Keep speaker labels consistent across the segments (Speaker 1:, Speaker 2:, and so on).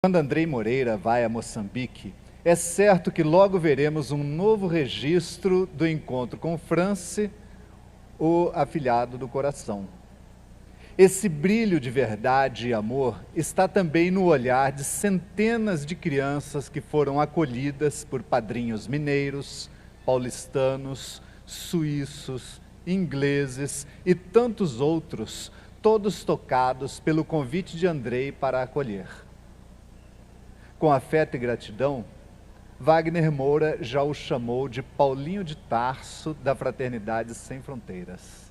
Speaker 1: Quando Andrei Moreira vai a Moçambique, é certo que logo veremos um novo registro do encontro com France, o afilhado do coração. Esse brilho de verdade e amor está também no olhar de centenas de crianças que foram acolhidas por padrinhos mineiros, paulistanos, suíços, ingleses e tantos outros, todos tocados pelo convite de Andrei para acolher. Com afeto e gratidão, Wagner Moura já o chamou de Paulinho de Tarso da Fraternidade Sem Fronteiras.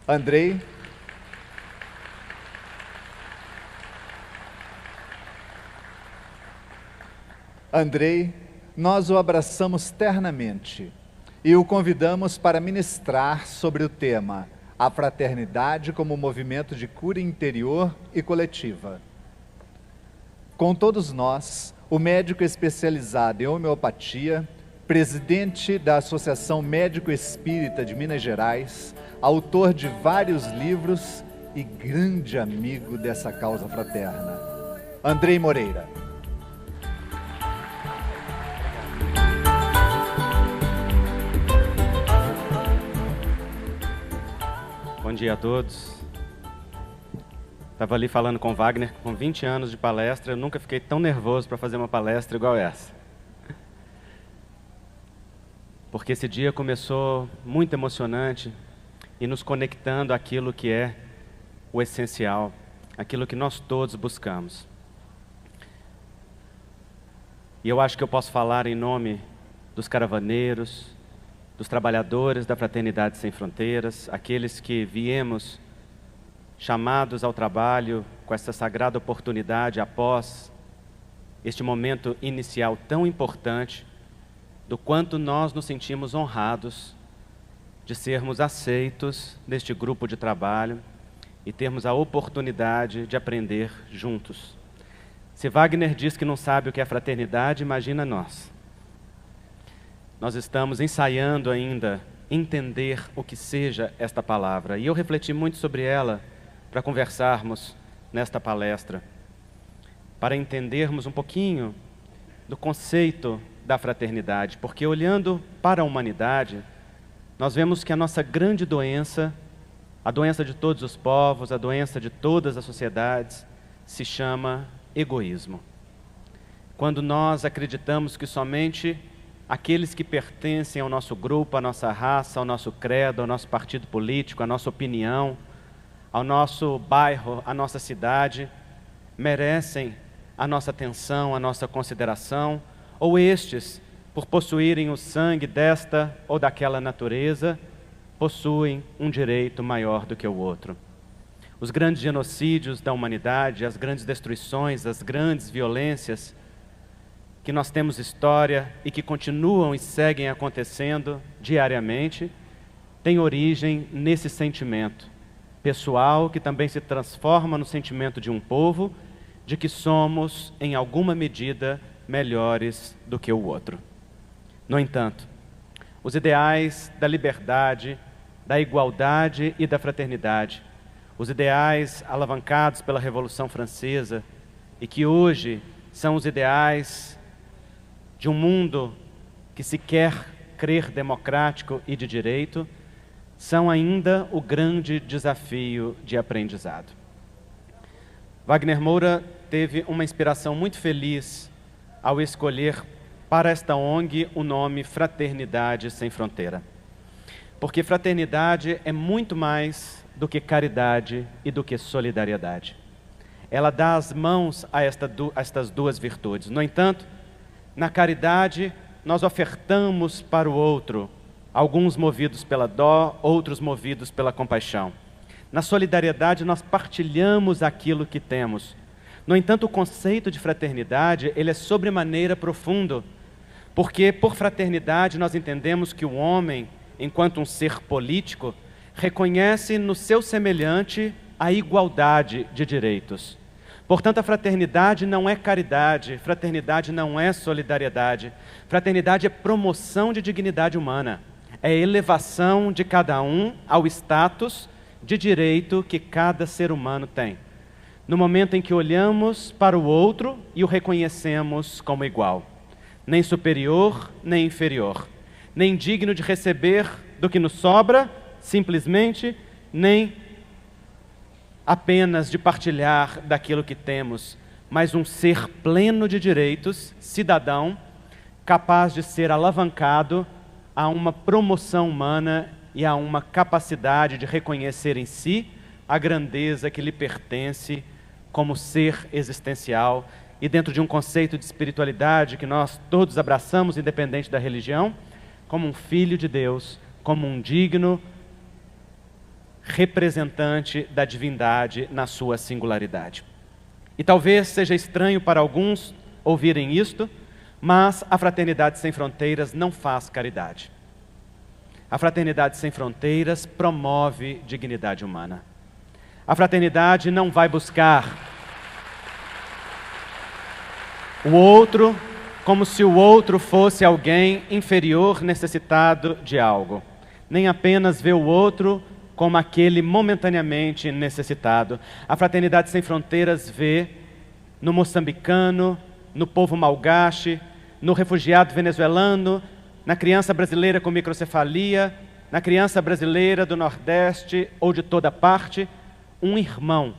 Speaker 1: Andrei, nós o abraçamos ternamente e o convidamos para ministrar sobre o tema A Fraternidade como Movimento de Cura Interior e Coletiva. Com todos nós, o médico especializado em homeopatia, presidente da Associação Médico Espírita de Minas Gerais, autor de vários livros e grande amigo dessa causa fraterna, Andrei Moreira.
Speaker 2: Bom dia a todos. Estava ali falando com o Wagner, com 20 anos de palestra, eu nunca fiquei tão nervoso para fazer uma palestra igual essa. Porque esse dia começou muito emocionante e nos conectando àquilo que é o essencial, aquilo que nós todos buscamos. E eu acho que eu posso falar em nome dos caravaneiros, dos trabalhadores da Fraternidade Sem Fronteiras, aqueles que viemos chamados ao trabalho com essa sagrada oportunidade após este momento inicial tão importante, do quanto nós nos sentimos honrados de sermos aceitos neste grupo de trabalho e termos a oportunidade de aprender juntos. Se Wagner diz que não sabe o que é fraternidade, imagina nós. Nós estamos ensaiando ainda entender o que seja esta palavra, e eu refleti muito sobre ela para conversarmos nesta palestra, para entendermos um pouquinho do conceito da fraternidade, porque olhando para a humanidade, nós vemos que a nossa grande doença, a doença de todos os povos, a doença de todas as sociedades, se chama egoísmo. Quando nós acreditamos que somente aqueles que pertencem ao nosso grupo, à nossa raça, ao nosso credo, ao nosso partido político, à nossa opinião, ao nosso bairro, à nossa cidade, merecem a nossa atenção, a nossa consideração, ou estes, por possuírem o sangue desta ou daquela natureza, possuem um direito maior do que o outro. Os grandes genocídios da humanidade, as grandes destruições, as grandes violências, que nós temos história e que continuam e seguem acontecendo diariamente, têm origem nesse sentimento pessoal que também se transforma no sentimento de um povo de que somos, em alguma medida, melhores do que o outro. No entanto, os ideais da liberdade, da igualdade e da fraternidade, os ideais alavancados pela Revolução Francesa e que hoje são os ideais de um mundo que se quer crer democrático e de direito, são ainda o grande desafio de aprendizado. Wagner Moura teve uma inspiração muito feliz ao escolher para esta ONG o nome Fraternidade Sem Fronteira. Porque fraternidade é muito mais do que caridade e do que solidariedade. Ela dá as mãos a estas duas virtudes. No entanto, na caridade, nós ofertamos para o outro, alguns movidos pela dó, outros movidos pela compaixão. Na solidariedade, nós partilhamos aquilo que temos. No entanto, o conceito de fraternidade, ele é sobremaneira profundo, porque por fraternidade nós entendemos que o homem, enquanto um ser político, reconhece no seu semelhante a igualdade de direitos. Portanto, a fraternidade não é caridade, fraternidade não é solidariedade. Fraternidade é promoção de dignidade humana, é elevação de cada um ao status de direito que cada ser humano tem. no momento em que olhamos para o outro e o reconhecemos como igual, nem superior, nem inferior, nem digno de receber do que nos sobra, simplesmente, nem apenas de partilhar daquilo que temos, mas um ser pleno de direitos, cidadão, capaz de ser alavancado a uma promoção humana e a uma capacidade de reconhecer em si a grandeza que lhe pertence como ser existencial e dentro de um conceito de espiritualidade que nós todos abraçamos, independente da religião, como um filho de Deus, como um digno representante da divindade na sua singularidade. E talvez seja estranho para alguns ouvirem isto, mas a Fraternidade Sem Fronteiras não faz caridade. A Fraternidade Sem Fronteiras promove dignidade humana. A fraternidade não vai buscar o outro como se o outro fosse alguém inferior, necessitado de algo. Nem apenas vê o outro como aquele momentaneamente necessitado. A Fraternidade Sem Fronteiras vê no moçambicano, no povo malgache, no refugiado venezuelano, na criança brasileira com microcefalia, na criança brasileira do Nordeste ou de toda parte, um irmão,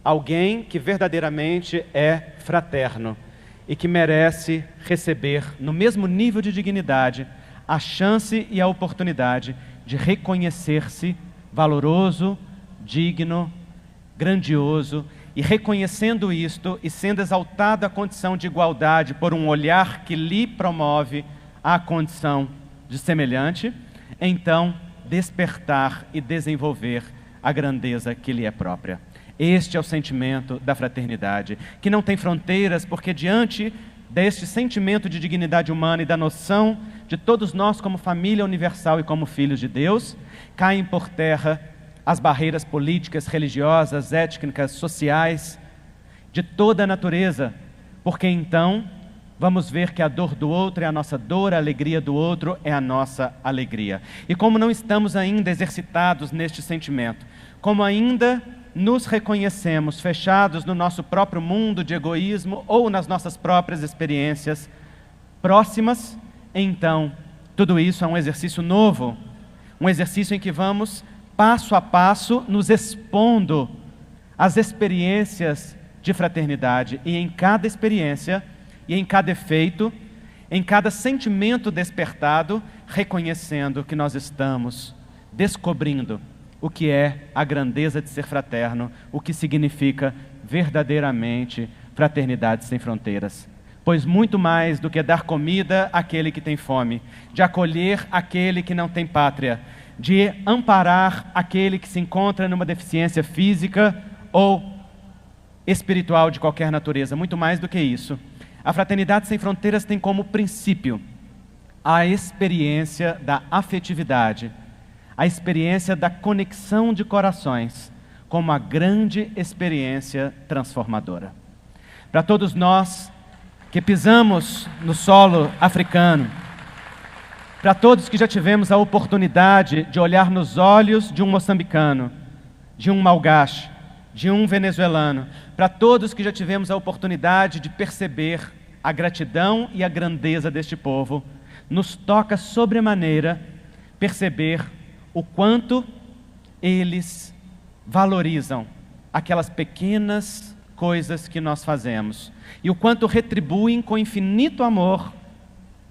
Speaker 2: alguém que verdadeiramente é fraterno e que merece receber, no mesmo nível de dignidade, a chance e a oportunidade de reconhecer-se valoroso, digno, grandioso, e reconhecendo isto e sendo exaltado à condição de igualdade por um olhar que lhe promove a condição de semelhante, então despertar e desenvolver a grandeza que lhe é própria. Este é o sentimento da fraternidade, que não tem fronteiras, porque diante deste sentimento de dignidade humana e da noção de todos nós como família universal e como filhos de Deus, caem por terra as barreiras políticas, religiosas, étnicas, sociais, de toda a natureza, porque então vamos ver que a dor do outro é a nossa dor, a alegria do outro é a nossa alegria. E como não estamos ainda exercitados neste sentimento, como ainda nos reconhecemos fechados no nosso próprio mundo de egoísmo ou nas nossas próprias experiências próximas, então tudo isso é um exercício novo, um exercício em que vamos passo a passo nos expondo às experiências de fraternidade, e em cada experiência e em cada efeito, em cada sentimento despertado, reconhecendo que nós estamos descobrindo o que é a grandeza de ser fraterno, o que significa verdadeiramente fraternidade sem fronteiras. Pois muito mais do que dar comida àquele que tem fome, de acolher aquele que não tem pátria, de amparar aquele que se encontra numa deficiência física ou espiritual de qualquer natureza, muito mais do que isso. A Fraternidade Sem Fronteiras tem como princípio a experiência da afetividade, a experiência da conexão de corações, como a grande experiência transformadora. Para todos nós que pisamos no solo africano, para todos que já tivemos a oportunidade de olhar nos olhos de um moçambicano, de um malgache, de um venezuelano, para todos que já tivemos a oportunidade de perceber a gratidão e a grandeza deste povo, nos toca sobremaneira perceber o quanto eles valorizam aquelas pequenas coisas que nós fazemos e o quanto retribuem com infinito amor,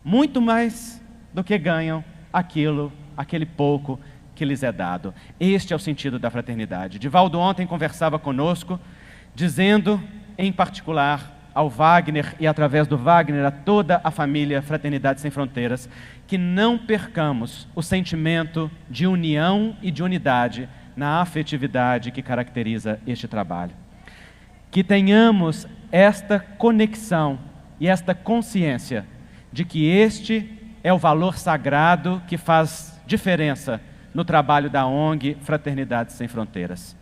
Speaker 2: muito mais do que ganham aquele pouco que lhes é dado. Este é o sentido da fraternidade. Divaldo ontem conversava conosco, dizendo, em particular, ao Wagner e através do Wagner a toda a família Fraternidade Sem Fronteiras, que não percamos o sentimento de união e de unidade na afetividade que caracteriza este trabalho. Que tenhamos esta conexão e esta consciência de que este é o valor sagrado que faz diferença no trabalho da ONG Fraternidade Sem Fronteiras.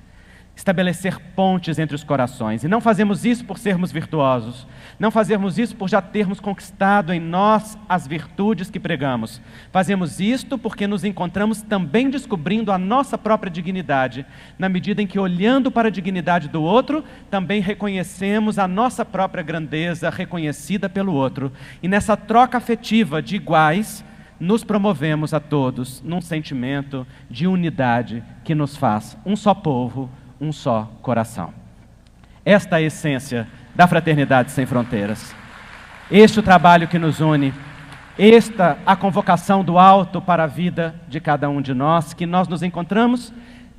Speaker 2: estabelecer pontes entre os corações. E não fazemos isso por sermos virtuosos, não fazemos isso por já termos conquistado em nós as virtudes que pregamos. Fazemos isto porque nos encontramos também descobrindo a nossa própria dignidade, na medida em que, olhando para a dignidade do outro, também reconhecemos a nossa própria grandeza reconhecida pelo outro. E nessa troca afetiva de iguais, nos promovemos a todos num sentimento de unidade que nos faz um só povo, um só coração. Esta é a essência da Fraternidade Sem Fronteiras. Este é o trabalho que nos une, esta a convocação do alto para a vida de cada um de nós, que nós nos encontramos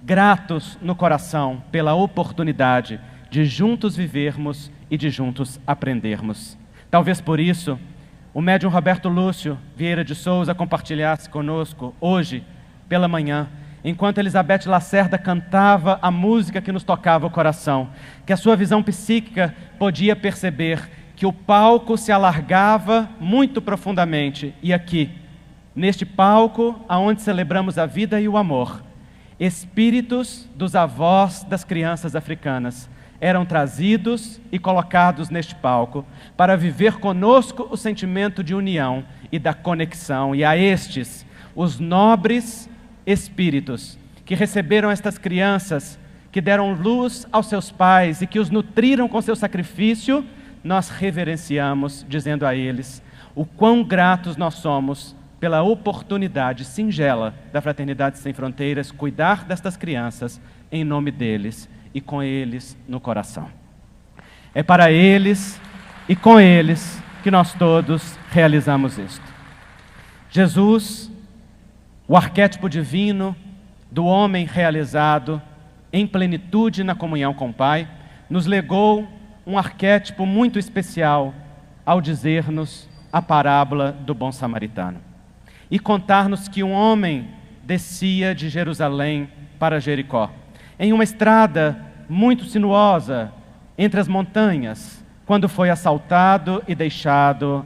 Speaker 2: gratos no coração pela oportunidade de juntos vivermos e de juntos aprendermos. Talvez por isso o médium Roberto Lúcio Vieira de Souza compartilhasse conosco hoje pela manhã, enquanto Elizabeth Lacerda cantava a música que nos tocava o coração, que a sua visão psíquica podia perceber que o palco se alargava muito profundamente, e aqui, neste palco, aonde celebramos a vida e o amor, espíritos dos avós das crianças africanas eram trazidos e colocados neste palco para viver conosco o sentimento de união e da conexão, e a estes, os nobres espíritos que receberam estas crianças, que deram luz aos seus pais e que os nutriram com seu sacrifício, nós reverenciamos, dizendo a eles o quão gratos nós somos pela oportunidade singela da Fraternidade Sem Fronteiras cuidar destas crianças em nome deles e com eles no coração. É para eles e com eles que nós todos realizamos isto. Jesus, o arquétipo divino do homem realizado em plenitude na comunhão com o Pai, nos legou um arquétipo muito especial ao dizer-nos a parábola do bom samaritano e contar-nos que um homem descia de Jerusalém para Jericó, em uma estrada muito sinuosa entre as montanhas, quando foi assaltado e deixado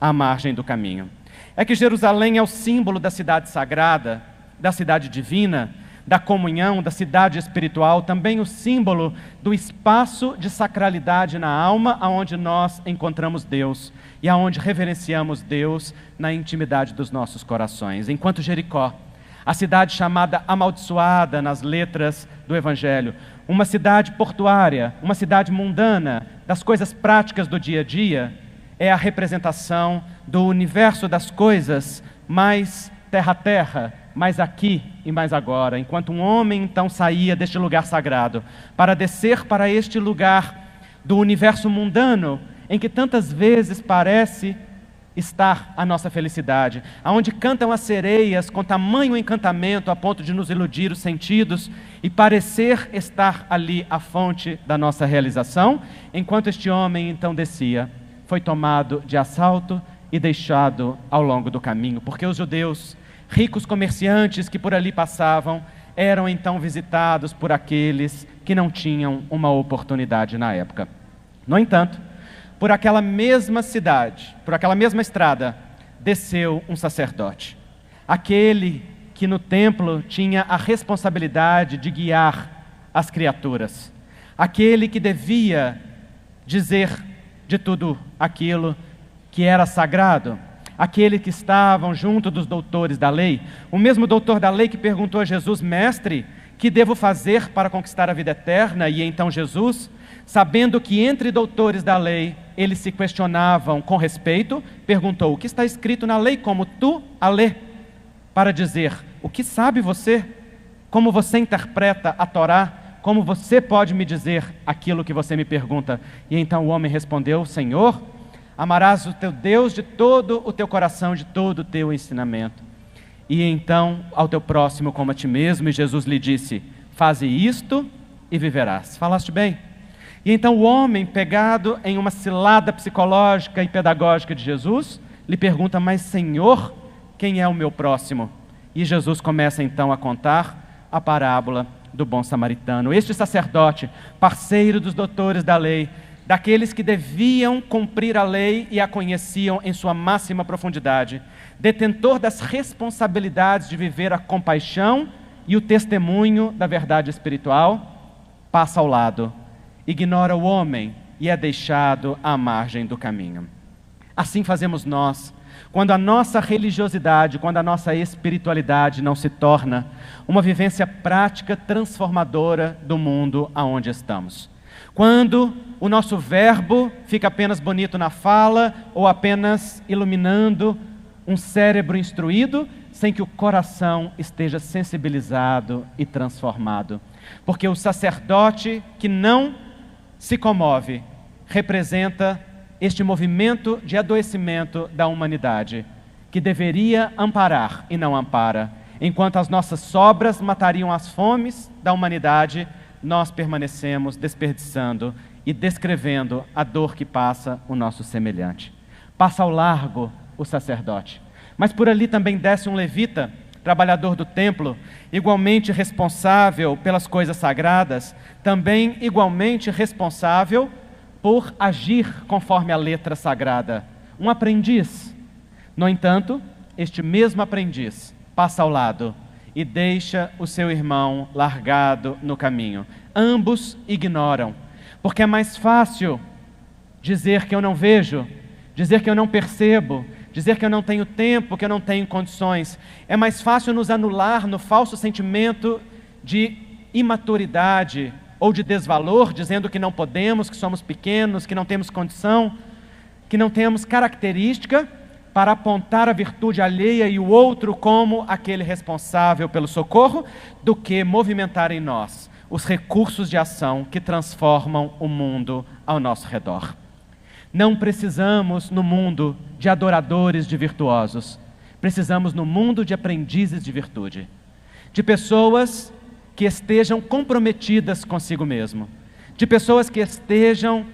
Speaker 2: à margem do caminho. É que Jerusalém é o símbolo da cidade sagrada, da cidade divina, da comunhão, da cidade espiritual, também o símbolo do espaço de sacralidade na alma, aonde nós encontramos Deus e aonde reverenciamos Deus na intimidade dos nossos corações. Enquanto Jericó, a cidade chamada amaldiçoada nas letras do Evangelho, uma cidade portuária, uma cidade mundana, das coisas práticas do dia a dia, é a representação do universo das coisas mais terra-terra, mais aqui e mais agora. Enquanto um homem então saía deste lugar sagrado para descer para este lugar do universo mundano, em que tantas vezes parece estar a nossa felicidade, aonde cantam as sereias com tamanho encantamento a ponto de nos iludir os sentidos e parecer estar ali a fonte da nossa realização, enquanto este homem então descia, foi tomado de assalto e deixado ao longo do caminho, porque os judeus, ricos comerciantes que por ali passavam, eram então visitados por aqueles que não tinham uma oportunidade na época. No entanto, por aquela mesma cidade, por aquela mesma estrada, desceu um sacerdote, aquele que no templo tinha a responsabilidade de guiar as criaturas, aquele que devia dizer de tudo aquilo que era sagrado, aquele que estavam junto dos doutores da lei, o mesmo doutor da lei que perguntou a Jesus: mestre, que devo fazer para conquistar a vida eterna? E então Jesus, sabendo que entre doutores da lei eles se questionavam com respeito, perguntou: o que está escrito na lei, como tu a lê? Para dizer: o que sabe você? Como você interpreta a Torá? Como você pode me dizer aquilo que você me pergunta? E então o homem respondeu: Senhor, amarás o teu Deus de todo o teu coração, de todo o teu ensinamento, e então ao teu próximo como a ti mesmo. E Jesus lhe disse: faze isto e viverás. Falaste bem. E então o homem, pegado em uma cilada psicológica e pedagógica de Jesus, lhe pergunta: mas Senhor, quem é o meu próximo? E Jesus começa então a contar a parábola do bom samaritano. Este sacerdote, parceiro dos doutores da lei, daqueles que deviam cumprir a lei e a conheciam em sua máxima profundidade, detentor das responsabilidades de viver a compaixão e o testemunho da verdade espiritual,
Speaker 3: passa ao lado, ignora o homem e é deixado à margem do caminho. Assim fazemos nós, quando a nossa religiosidade, quando a nossa espiritualidade não se torna uma vivência prática transformadora do mundo aonde estamos. Quando o nosso verbo fica apenas bonito na fala ou apenas iluminando um cérebro instruído, sem que o coração esteja sensibilizado e transformado. Porque o sacerdote que não se comove representa este movimento de adoecimento da humanidade, que deveria amparar e não ampara. Enquanto as nossas sobras matariam as fomes da humanidade, nós permanecemos desperdiçando e descrevendo a dor que passa o nosso semelhante. Passa ao largo o sacerdote. Mas por ali também desce um levita, trabalhador do templo, igualmente responsável pelas coisas sagradas, também igualmente responsável por agir conforme a letra sagrada. Um aprendiz. No entanto, este mesmo aprendiz passa ao lado e deixa o seu irmão largado no caminho. Ambos ignoram, porque é mais fácil dizer que eu não vejo, dizer que eu não percebo, dizer que eu não tenho tempo, que eu não tenho condições. É mais fácil nos anular no falso sentimento de imaturidade ou de desvalor, dizendo que não podemos, que somos pequenos, que não temos condição, que não temos característica para apontar a virtude alheia e o outro como aquele responsável pelo socorro, do que movimentar em nós os recursos de ação que transformam o mundo ao nosso redor. Não precisamos no mundo de adoradores de virtuosos, precisamos no mundo de aprendizes de virtude, de pessoas que estejam comprometidas consigo mesmo, de pessoas que estejam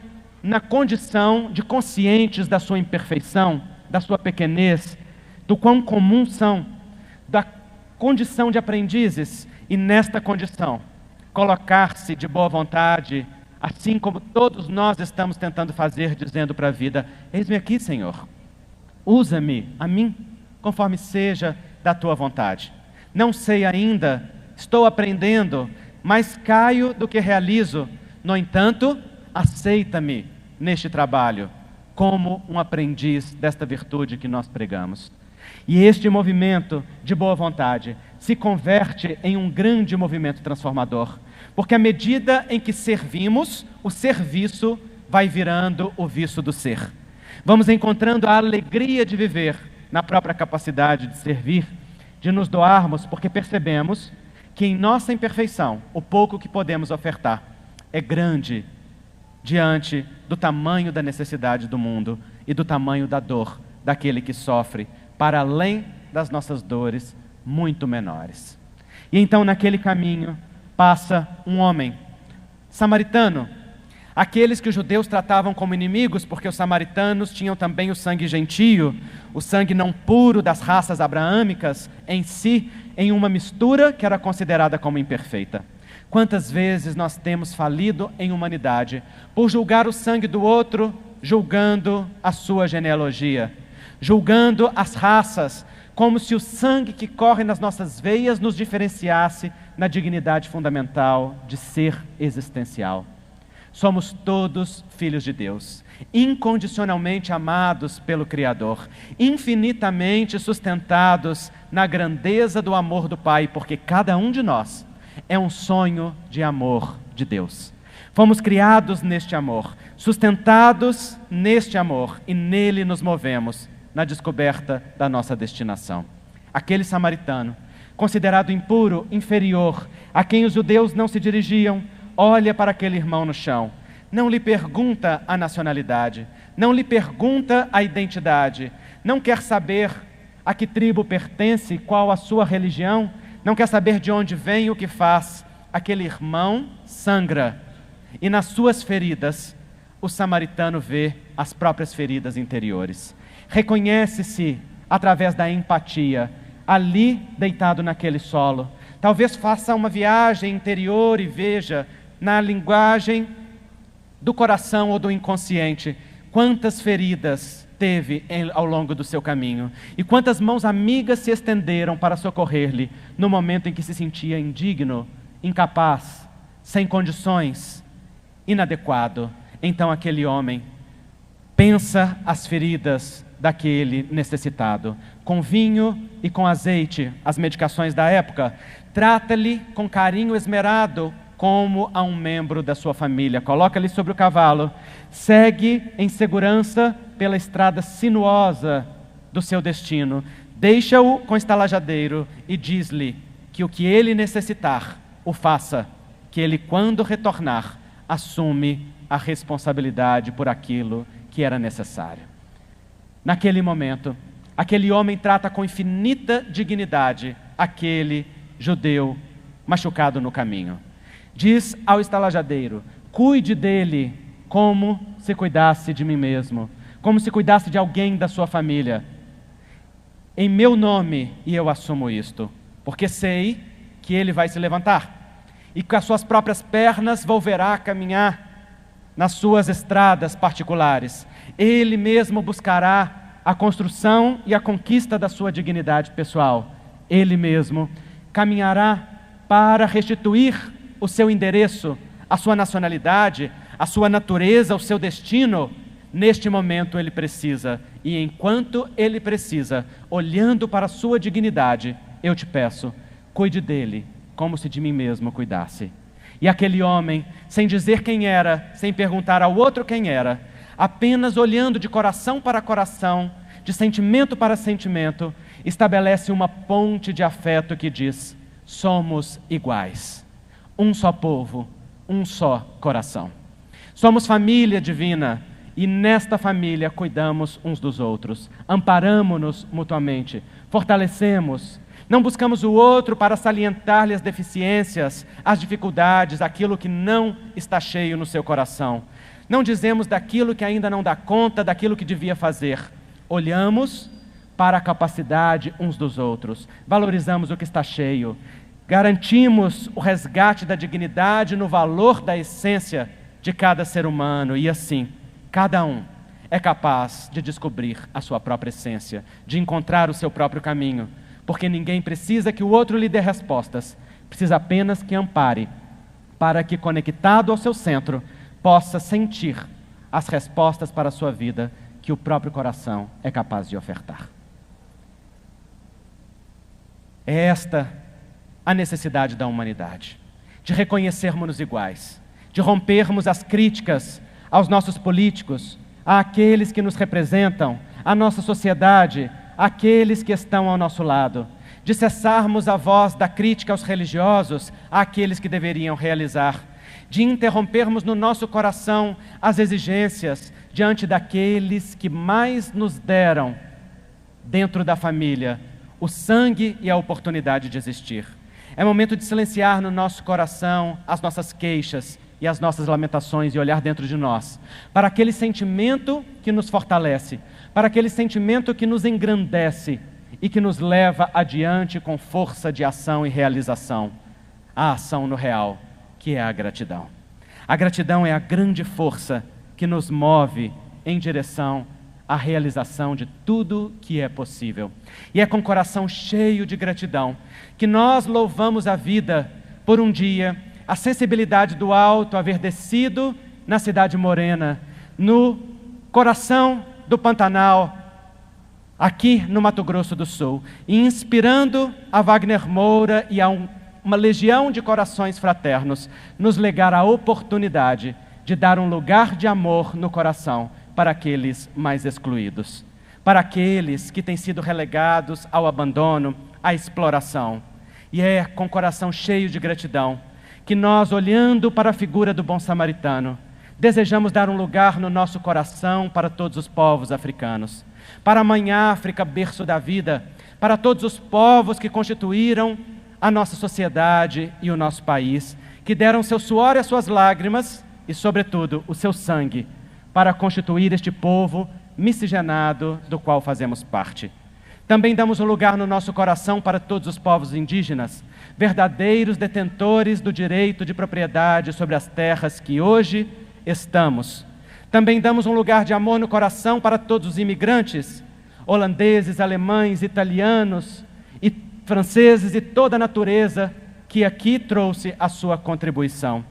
Speaker 3: na condição de conscientes da sua imperfeição, da sua pequenez, do quão comuns são, da condição de aprendizes, e nesta condição, colocar-se de boa vontade, assim como todos nós estamos tentando fazer, dizendo para a vida: eis-me aqui, Senhor, usa-me a mim, conforme seja da tua vontade. Não sei ainda, estou aprendendo, mais caio do que realizo. No entanto, aceita-me neste trabalho, como um aprendiz desta virtude que nós pregamos. E este movimento de boa vontade se converte em um grande movimento transformador, porque à medida em que servimos, o serviço vai virando o vício do ser. Vamos encontrando a alegria de viver na própria capacidade de servir, de nos doarmos, porque percebemos que em nossa imperfeição, o pouco que podemos ofertar é grande diante do tamanho da necessidade do mundo e do tamanho da dor daquele que sofre, para além das nossas dores, muito menores. E então naquele caminho passa um homem samaritano, aqueles que os judeus tratavam como inimigos, porque os samaritanos tinham também o sangue gentio, o sangue não puro das raças abraâmicas em si, em uma mistura que era considerada como imperfeita. Quantas vezes nós temos falido em humanidade por julgar o sangue do outro, julgando a sua genealogia, julgando as raças, como se o sangue que corre nas nossas veias nos diferenciasse na dignidade fundamental de ser existencial. Somos todos filhos de Deus, incondicionalmente amados pelo Criador, infinitamente sustentados na grandeza do amor do Pai, porque cada um de nós é um sonho de amor de Deus. Fomos criados neste amor, sustentados neste amor, e nele nos movemos na descoberta da nossa destinação. Aquele samaritano, considerado impuro, inferior, a quem os judeus não se dirigiam, olha para aquele irmão no chão, não lhe pergunta a nacionalidade, não lhe pergunta a identidade, não quer saber a que tribo pertence, qual a sua religião, não quer saber de onde vem, o que faz. Aquele irmão sangra, e nas suas feridas, o samaritano vê as próprias feridas interiores. Reconhece-se através da empatia, ali deitado naquele solo. Talvez faça uma viagem interior e veja, na linguagem do coração ou do inconsciente, quantas feridas teve ao longo do seu caminho, e quantas mãos amigas se estenderam para socorrer-lhe no momento em que se sentia indigno, incapaz, sem condições, inadequado. Então aquele homem pensa as feridas daquele necessitado. Com vinho e com azeite, as medicações da época, trata-lhe com carinho esmerado como a um membro da sua família. Coloca-lhe sobre o cavalo, segue em segurança pela estrada sinuosa do seu destino, deixa-o com estalajadeiro e diz-lhe que o que ele necessitar, o faça, que ele, quando retornar, assume a responsabilidade por aquilo que era necessário. Naquele momento, aquele homem trata com infinita dignidade aquele judeu machucado no caminho. Diz ao estalajadeiro: cuide dele como se cuidasse de mim mesmo, como se cuidasse de alguém da sua família. Em meu nome, e eu assumo isto, porque sei que ele vai se levantar e com as suas próprias pernas volverá a caminhar nas suas estradas particulares. Ele mesmo buscará a construção e a conquista da sua dignidade pessoal. Ele mesmo caminhará para restituir o seu endereço, a sua nacionalidade, a sua natureza, o seu destino. Neste momento ele precisa, e enquanto ele precisa, olhando para a sua dignidade, eu te peço, cuide dele como se de mim mesmo cuidasse. E aquele homem, sem dizer quem era, sem perguntar ao outro quem era, apenas olhando de coração para coração, de sentimento para sentimento, estabelece uma ponte de afeto que diz: somos iguais, um só povo, um só coração. Somos família divina e nesta família cuidamos uns dos outros, amparamo-nos mutuamente, fortalecemos. Não buscamos o outro para salientar-lhe as deficiências, as dificuldades, aquilo que não está cheio no seu coração. Não dizemos daquilo que ainda não dá conta, daquilo que devia fazer. Olhamos para a capacidade uns dos outros, valorizamos o que está cheio, garantimos o resgate da dignidade no valor da essência de cada ser humano, e assim, cada um é capaz de descobrir a sua própria essência, de encontrar o seu próprio caminho, porque ninguém precisa que o outro lhe dê respostas, precisa apenas que ampare, para que, conectado ao seu centro, possa sentir as respostas para a sua vida que o próprio coração é capaz de ofertar. É esta a necessidade da humanidade, de reconhecermos-nos iguais, de rompermos as críticas aos nossos políticos, àqueles que nos representam, à nossa sociedade, àqueles que estão ao nosso lado, de cessarmos a voz da crítica aos religiosos, àqueles que deveriam realizar, de interrompermos no nosso coração as exigências diante daqueles que mais nos deram, dentro da família, o sangue e a oportunidade de existir. É momento de silenciar no nosso coração as nossas queixas e as nossas lamentações e olhar dentro de nós, para aquele sentimento que nos fortalece, para aquele sentimento que nos engrandece e que nos leva adiante com força de ação e realização. A ação no real, que é a gratidão. A gratidão é a grande força que nos move em direção à realização de tudo que é possível. E é com o coração cheio de gratidão que nós louvamos a vida por um dia, a sensibilidade do alto haver descido na cidade morena, no coração do Pantanal, aqui no Mato Grosso do Sul, e inspirando a Wagner Moura e a uma legião de corações fraternos, nos legar a oportunidade de dar um lugar de amor no coração para aqueles mais excluídos, para aqueles que têm sido relegados ao abandono, à exploração. E é com o coração cheio de gratidão que nós, olhando para a figura do bom samaritano, desejamos dar um lugar no nosso coração para todos os povos africanos, para a Mãe África, berço da vida, para todos os povos que constituíram a nossa sociedade e o nosso país, que deram seu suor e as suas lágrimas e, sobretudo, o seu sangue, para constituir este povo miscigenado do qual fazemos parte. Também damos um lugar no nosso coração para todos os povos indígenas, verdadeiros detentores do direito de propriedade sobre as terras que hoje estamos. Também damos um lugar de amor no coração para todos os imigrantes, holandeses, alemães, italianos e franceses e toda a natureza que aqui trouxe a sua contribuição.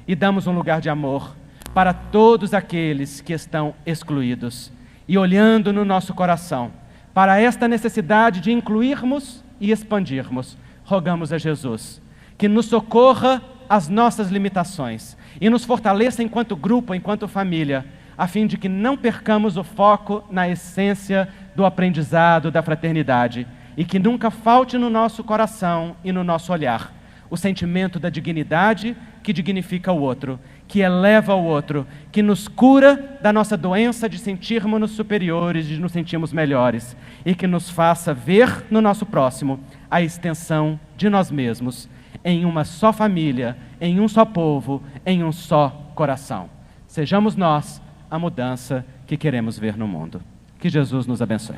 Speaker 3: e damos um lugar de amor para todos aqueles que estão excluídos. E olhando no nosso coração para esta necessidade de incluirmos e expandirmos, rogamos a Jesus que nos socorra às nossas limitações e nos fortaleça enquanto grupo, enquanto família, a fim de que não percamos o foco na essência do aprendizado da fraternidade e que nunca falte no nosso coração e no nosso olhar o sentimento da dignidade que dignifica o outro, que eleva o outro, que nos cura da nossa doença de sentirmos-nos superiores, de nos sentirmos melhores, e que nos faça ver no nosso próximo a extensão de nós mesmos, em uma só família, em um só povo, em um só coração. Sejamos nós a mudança que queremos ver no mundo. Que Jesus nos abençoe.